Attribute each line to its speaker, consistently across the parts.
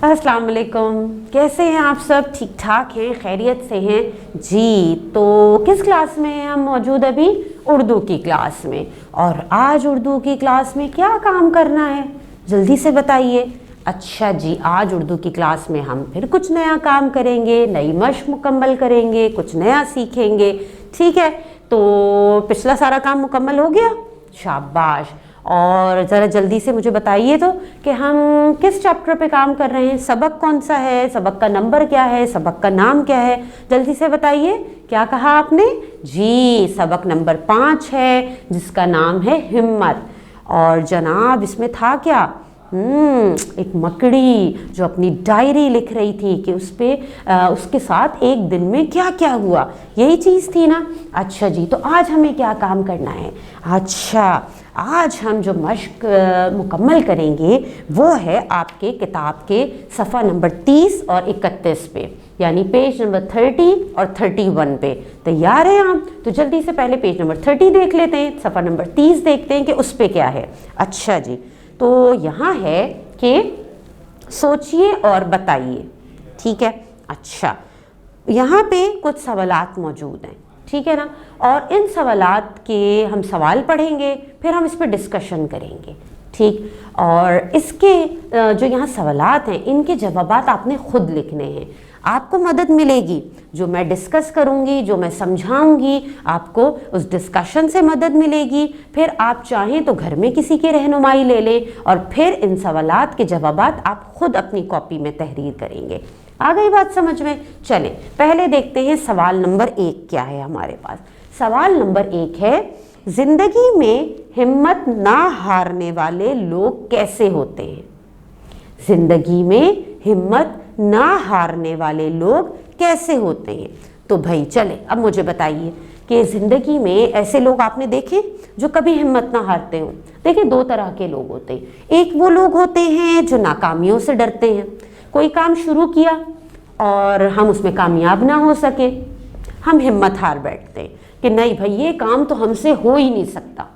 Speaker 1: अस्सलाम वालेकुम। कैसे हैं आप सब? ठीक ठाक हैं, खैरियत से हैं जी। तो किस क्लास में हैं हम मौजूद? अभी उर्दू की क्लास में। और आज उर्दू की क्लास में क्या काम करना है, जल्दी से बताइए। अच्छा जी, आज उर्दू की क्लास में हम फिर कुछ नया काम करेंगे, नई मश्क मुकम्मल करेंगे, कुछ नया सीखेंगे। ठीक है, तो पिछला सारा काम मुकम्मल हो गया? शाबाश। और ज़रा जल्दी से मुझे बताइए तो कि हम किस चैप्टर पे काम कर रहे हैं, सबक कौन सा है, सबक का नंबर क्या है, सबक का नाम क्या है, जल्दी से बताइए। क्या कहा आपने? जी, सबक नंबर 5 है जिसका नाम है हिम्मत। और जनाब इसमें था क्या? एक मकड़ी जो अपनी डायरी लिख रही थी कि उस पे उसके साथ एक दिन में क्या क्या हुआ, यही चीज़ थी ना। अच्छा जी, तो आज हमें क्या काम करना है? अच्छा, आज हम जो मश्क मुकम्मल करेंगे वो है आपके किताब के सफ़ा नंबर 30 और 31 पे, यानी पेज नंबर 30 और 31 पे। तैयार हैं आप? तो जल्दी से पहले पेज नंबर 30 देख लेते हैं, सफ़ा नंबर 30 देखते हैं कि उस पे क्या है। अच्छा जी, तो यहाँ है कि सोचिए और बताइए। ठीक है, अच्छा यहाँ पे कुछ सवालात मौजूद हैं, ठीक है ना। और इन सवालात के हम सवाल पढ़ेंगे, फिर हम इस पर डिस्कशन करेंगे। ठीक, और इसके जो यहाँ सवालात हैं इनके जवाबात आपने खुद लिखने हैं। आपको मदद मिलेगी, जो मैं डिस्कस करूँगी, जो मैं समझाऊँगी, आपको उस डिस्कशन से मदद मिलेगी। फिर आप चाहें तो घर में किसी की रहनुमाई ले लें और फिर इन सवालात के जवाबात आप खुद अपनी कॉपी में तहरीर करेंगे। आ गई बात समझ में? चलें पहले देखते हैं सवाल नंबर 1 क्या है हमारे पास। सवाल नंबर 1 है, जिंदगी में हिम्मत ना हारने वाले लोग कैसे होते हैं? जिंदगी में हिम्मत ना हारने वाले लोग कैसे होते हैं? तो भाई चले अब मुझे बताइए कि ज़िंदगी में ऐसे लोग आपने देखे जो कभी हिम्मत ना हारते हों। देखिए, 2 तरह के लोग होते हैं। एक वो लोग होते हैं जो नाकामियों से डरते हैं। कोई काम शुरू किया और हम उसमें कामयाब ना हो सके, हम हिम्मत हार बैठते हैं कि नहीं भाई ये काम तो हमसे हो ही नहीं सकता।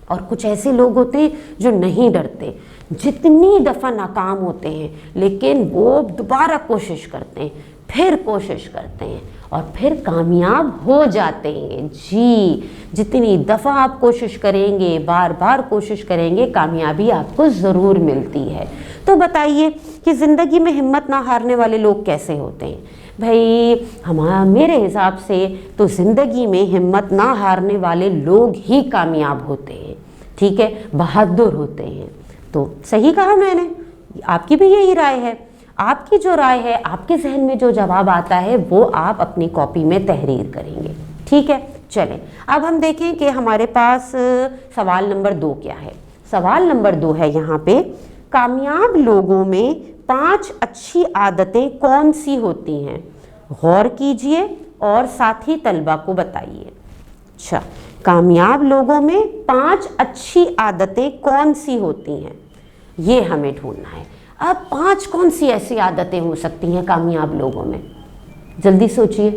Speaker 1: और कुछ ऐसे लोग होते हैं जो नहीं डरते, जितनी दफ़ा नाकाम होते हैं लेकिन वो दोबारा कोशिश करते हैं, फिर कोशिश करते हैं और फिर कामयाब हो जाते हैं। जी, जितनी दफ़ा आप कोशिश करेंगे, बार बार कोशिश करेंगे, कामयाबी आपको ज़रूर मिलती है। तो बताइए कि ज़िंदगी में हिम्मत ना हारने वाले लोग कैसे होते हैं? भाई मेरे हिसाब से तो ज़िंदगी में हिम्मत ना हारने वाले लोग ही कामयाब होते हैं। ठीक है, बहादुर होते हैं। तो सही कहा मैंने, आपकी भी यही राय है। आपकी जो राय है, आपके जहन में जो जवाब आता है वो आप अपनी कॉपी में तहरीर करेंगे। ठीक है, चलें अब हम देखें कि हमारे पास सवाल नंबर 2 क्या है। सवाल नंबर 2 है यहाँ पे, कामयाब लोगों में 5 अच्छी आदतें कौन सी होती हैं? गौर कीजिए और साथी तलबा को बताइए। अच्छा, कामयाब लोगों में 5 अच्छी आदतें कौन सी होती हैं, ये हमें ढूंढना है। अब 5 कौन सी ऐसी आदतें हो सकती हैं कामयाब लोगों में? जल्दी सोचिए।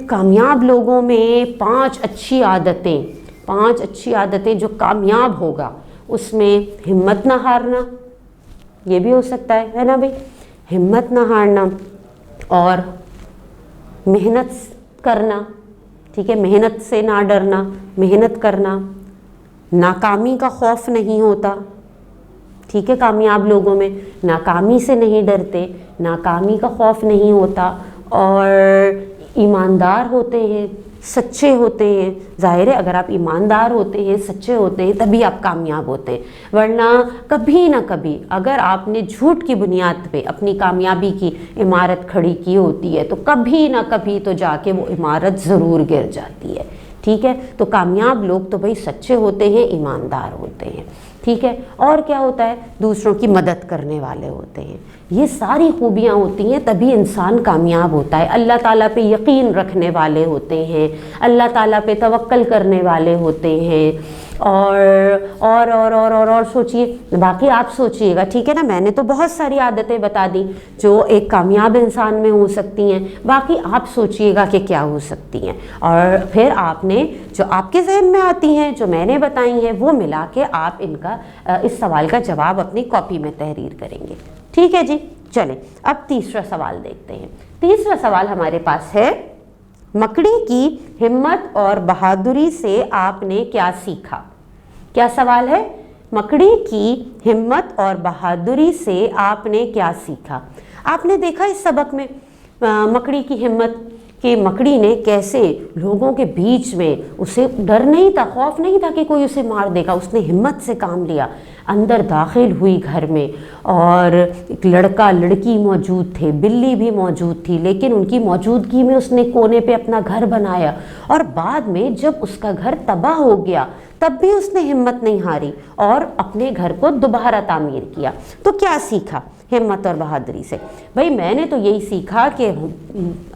Speaker 1: कामयाब लोगों में 5 अच्छी आदतें, 5 अच्छी आदतें जो कामयाब होगा, उसमें हिम्मत ना हारना, ये भी हो सकता है ना भाई? हिम्मत ना हारना और मेहनत करना। ठीक है, मेहनत से ना डरना, मेहनत करना, नाकामी का खौफ नहीं होता। ठीक है, कामयाब लोगों में नाकामी से नहीं डरते, नाकामी का खौफ नहीं होता और ईमानदार होते हैं, सच्चे होते हैं। ज़ाहिर है अगर आप ईमानदार होते हैं, सच्चे होते हैं, तभी आप कामयाब होते हैं। वरना कभी ना कभी अगर आपने झूठ की बुनियाद पे अपनी कामयाबी की इमारत खड़ी की होती है तो कभी ना कभी तो जाके वो इमारत ज़रूर गिर जाती है। ठीक है, तो कामयाब लोग तो भाई सच्चे होते हैं, ईमानदार होते हैं। ठीक है, और क्या होता है? दूसरों की मदद करने वाले होते हैं। ये सारी खूबियाँ होती हैं, तभी इंसान कामयाब होता है। अल्लाह ताला पे यकीन रखने वाले होते हैं, अल्लाह ताला पे तवक्कल करने वाले होते हैं, और सोचिए, बाकी आप सोचिएगा, ठीक है ना। मैंने तो बहुत सारी आदतें बता दी जो एक कामयाब इंसान में हो सकती हैं, बाकी आप सोचिएगा कि क्या हो सकती हैं, और फिर आपने जो आपके जहन में आती हैं, जो मैंने बताई हैं, वो मिला के आप इनका इस सवाल का जवाब अपनी कॉपी में तहरीर करेंगे। ठीक है जी, चलें अब तीसरा सवाल देखते हैं। तीसरा सवाल हमारे पास है, मकड़ी की हिम्मत और बहादुरी से आपने क्या सीखा। क्या सवाल है? मकड़ी की हिम्मत और बहादुरी से आपने क्या सीखा। आपने देखा इस सबक में मकड़ी की हिम्मत कि मकड़ी ने कैसे लोगों के बीच में, उसे डर नहीं था, खौफ नहीं था कि कोई उसे मार देगा, उसने हिम्मत से काम लिया, अंदर दाखिल हुई घर में, और एक लड़का लड़की मौजूद थे, बिल्ली भी मौजूद थी, लेकिन उनकी मौजूदगी में उसने कोने पे अपना घर बनाया, और बाद में जब उसका घर तबाह हो गया तब भी उसने हिम्मत नहीं हारी और अपने घर को दोबारा तामीर किया। तो क्या सीखा हिम्मत और बहादुरी से? भाई मैंने तो यही सीखा कि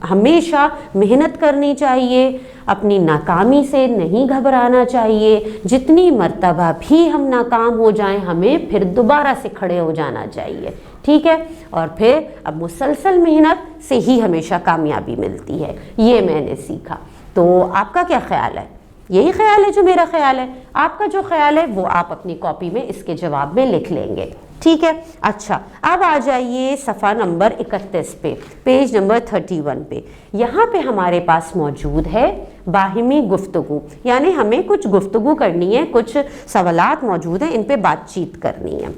Speaker 1: हमेशा मेहनत करनी चाहिए, अपनी नाकामी से नहीं घबराना चाहिए, जितनी मर्तबा भी हम नाकाम हो जाएं हमें फिर दोबारा से खड़े हो जाना चाहिए। ठीक है, और फिर अब मुसलसल मेहनत से ही हमेशा कामयाबी मिलती है, ये मैंने सीखा। तो आपका क्या ख्याल है? यही ख्याल है जो मेरा ख्याल है। आपका जो ख्याल है वो आप अपनी कॉपी में इसके जवाब में लिख लेंगे। ठीक है, अच्छा अब आ जाइए सफ़ा नंबर 31 पे, पेज नंबर 31 पे। यहाँ पे हमारे पास मौजूद है बाहिमी गुफ्तगू, यानी हमें कुछ गुफ्तगू करनी है, कुछ सवालात मौजूद हैं, इन पे बातचीत करनी है।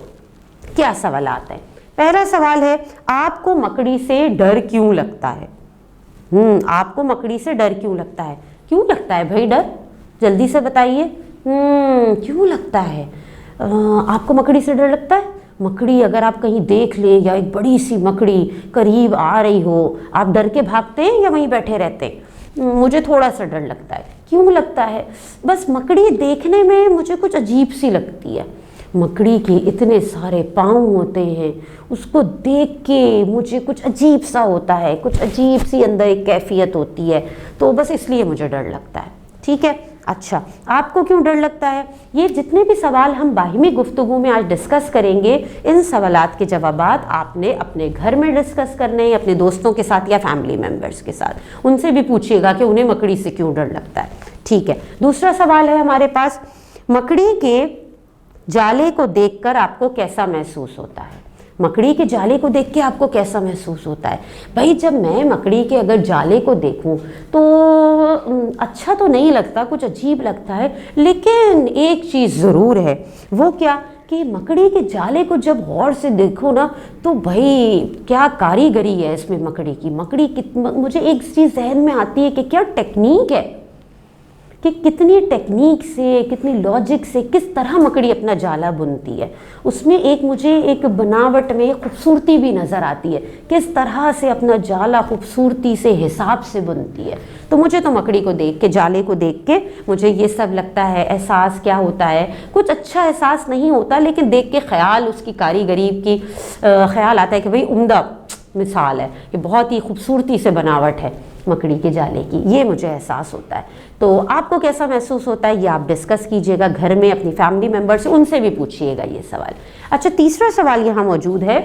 Speaker 1: क्या सवालात हैं? पहला सवाल है, आपको मकड़ी से डर क्यों लगता है? आपको मकड़ी से डर क्यों लगता है? क्यों लगता है भाई डर? जल्दी से बताइए। क्यों लगता है आपको मकड़ी से डर लगता है? मकड़ी अगर आप कहीं देख लें या एक बड़ी सी मकड़ी करीब आ रही हो, आप डर के भागते हैं या वहीं बैठे रहते हैं? मुझे थोड़ा सा डर लगता है। क्यों लगता है? बस मकड़ी देखने में मुझे कुछ अजीब सी लगती है। मकड़ी के इतने सारे पाँव होते हैं, उसको देख के मुझे कुछ अजीब सा होता है, कुछ अजीब सी अंदर एक कैफियत होती है, तो बस इसलिए मुझे डर लगता है। ठीक है, अच्छा आपको क्यों डर लगता है? ये जितने भी सवाल हम बाहिमी गुफ्तगू में आज डिस्कस करेंगे, इन सवालात के जवाबात आपने अपने घर में डिस्कस करने हैं, अपने दोस्तों के साथ या फैमिली मेम्बर्स के साथ। उनसे भी पूछिएगा कि उन्हें मकड़ी से क्यों डर लगता है। ठीक है, दूसरा सवाल है हमारे पास, मकड़ी के जाले को देखकर आपको कैसा महसूस होता है? मकड़ी के जाले को देख के आपको कैसा महसूस होता है? भाई जब मैं मकड़ी के अगर जाले को देखूं तो अच्छा तो नहीं लगता, कुछ अजीब लगता है, लेकिन एक चीज़ ज़रूर है। वो क्या कि मकड़ी के जाले को जब गौर से देखो ना तो भाई क्या कारीगरी है इसमें मकड़ी की। मुझे एक चीज़ जहन में आती है कि क्या टेक्निक है, कि कितनी टेक्निक से, कितनी लॉजिक से, किस तरह मकड़ी अपना जाला बुनती है। उसमें मुझे एक बनावट में खूबसूरती भी नज़र आती है, किस तरह से अपना जाला खूबसूरती से, हिसाब से बुनती है। तो मुझे तो मकड़ी को देख के, जाले को देख के मुझे ये सब लगता है। एहसास क्या होता है? कुछ अच्छा एहसास नहीं होता, लेकिन देख के ख्याल उसकी कारीगरी की ख्याल आता है कि भाई उम्दा मिसाल है, कि बहुत ही खूबसूरती से बनावट है मकड़ी के जाले की, ये मुझे एहसास होता है। तो आपको कैसा महसूस होता है ये आप डिस्कस कीजिएगा घर में अपनी फैमिली मेम्बर से, उनसे भी पूछिएगा ये सवाल। अच्छा तीसरा सवाल यहाँ मौजूद है,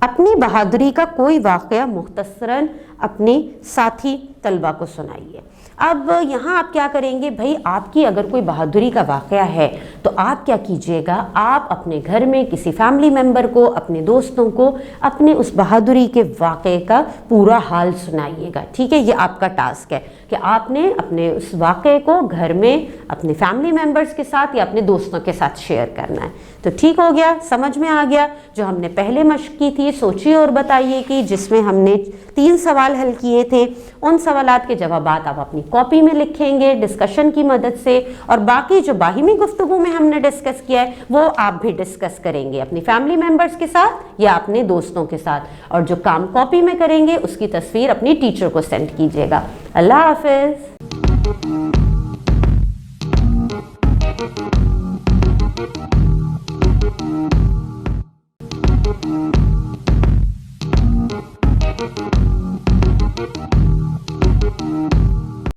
Speaker 1: अपनी बहादुरी का कोई वाक़या मुख्तसरन अपने साथी तलबा को सुनाइए। अब यहाँ आप क्या करेंगे भाई, आपकी अगर कोई बहादुरी का वाक़या है तो आप क्या कीजिएगा, आप अपने घर में किसी फैमिली मेम्बर को, अपने दोस्तों को अपने उस बहादुरी के वाक़े का पूरा हाल सुनाइएगा। ठीक है, ये आपका टास्क है कि आपने अपने उस वाक़े को घर में अपने फैमिली मेम्बर्स के साथ या अपने दोस्तों के साथ शेयर करना है। तो ठीक हो गया, समझ में आ गया। जो हमने पहले मश्क की थी सोचिए और बताइए कि जिसमें हमने 3 सवाल हल किए थे, उन सवालात के जवाबात आप अपनी कॉपी में लिखेंगे डिस्कशन की मदद से, और बाकी जो बाहिमी गुफ्तगू में हमने डिस्कस किया है वो आप भी डिस्कस करेंगे अपनी फैमिली मेम्बर्स के साथ या अपने दोस्तों के साथ। और जो काम कॉपी में करेंगे उसकी तस्वीर अपनी टीचर को सेंड कीजिएगा। अल्लाह हाफिज़।